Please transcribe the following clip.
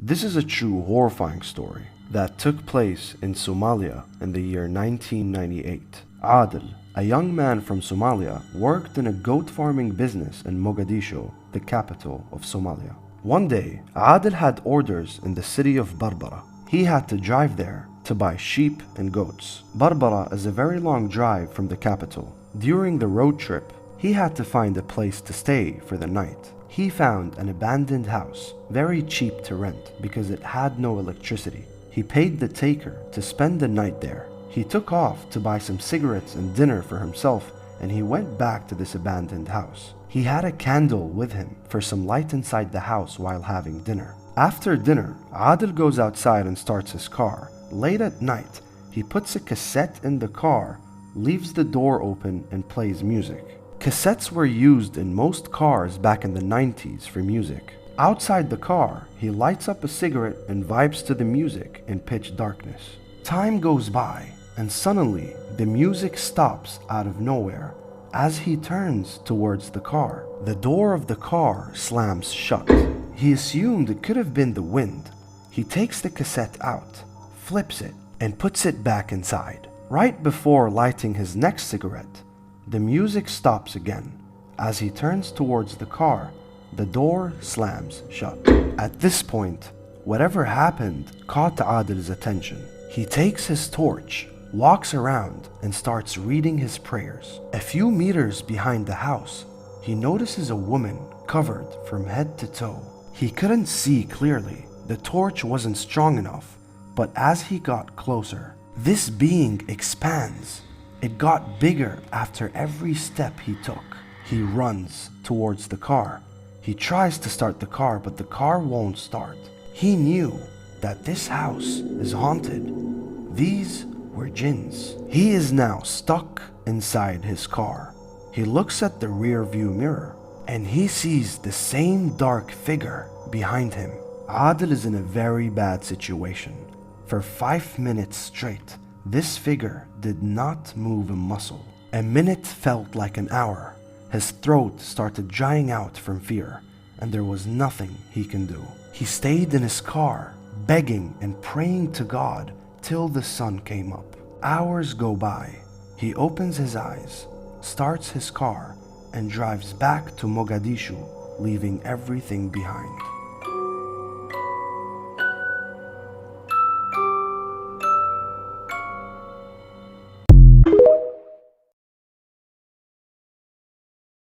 This is a true horrifying story that took place in Somalia in the year 1998. Adil, a young man from Somalia, worked in a goat farming business in Mogadishu, the capital of Somalia. One day, Adil had orders in the city of Barbara. He had to drive there to buy sheep and goats. Barbara is a very long drive from the capital. During the road trip, he had to find a place to stay for the night. He found an abandoned house, very cheap to rent because it had no electricity. He paid the taker to spend the night there. He took off to buy some cigarettes and dinner for himself, and he went back to this abandoned house. He had a candle with him for some light inside the house while having dinner. After dinner, Adil goes outside and starts his car. Late at night, he puts a cassette in the car, leaves the door open, and plays music. Cassettes were used in most cars back in the 90s for music. Outside the car, he lights up a cigarette and vibes to the music in pitch darkness. Time goes by, and suddenly the music stops out of nowhere. As he turns towards the car, the door of the car slams shut. He assumed it could have been the wind. He takes the cassette out, flips it, and puts it back inside. Right before lighting his next cigarette, the music stops again. As he turns towards the car, the door slams shut. At this point, whatever happened caught Adil's attention. He takes his torch, walks around, and starts reading his prayers. A few meters behind the house, he notices a woman covered from head to toe. He couldn't see clearly. The torch wasn't strong enough, but as he got closer, this being expands. It got bigger after every step he took. He runs towards the car. He tries to start the car, but the car won't start. He knew that this house is haunted. These were jinns. He is now stuck inside his car. He looks at the rear view mirror and he sees the same dark figure behind him. Adil is in a very bad situation. For 5 minutes straight, this figure did not move a muscle. A minute felt like an hour. His throat started drying out from fear, and there was nothing he can do. He stayed in his car, begging and praying to God till the sun came up. Hours go by. He opens his eyes, starts his car, and drives back to Mogadishu, leaving everything behind.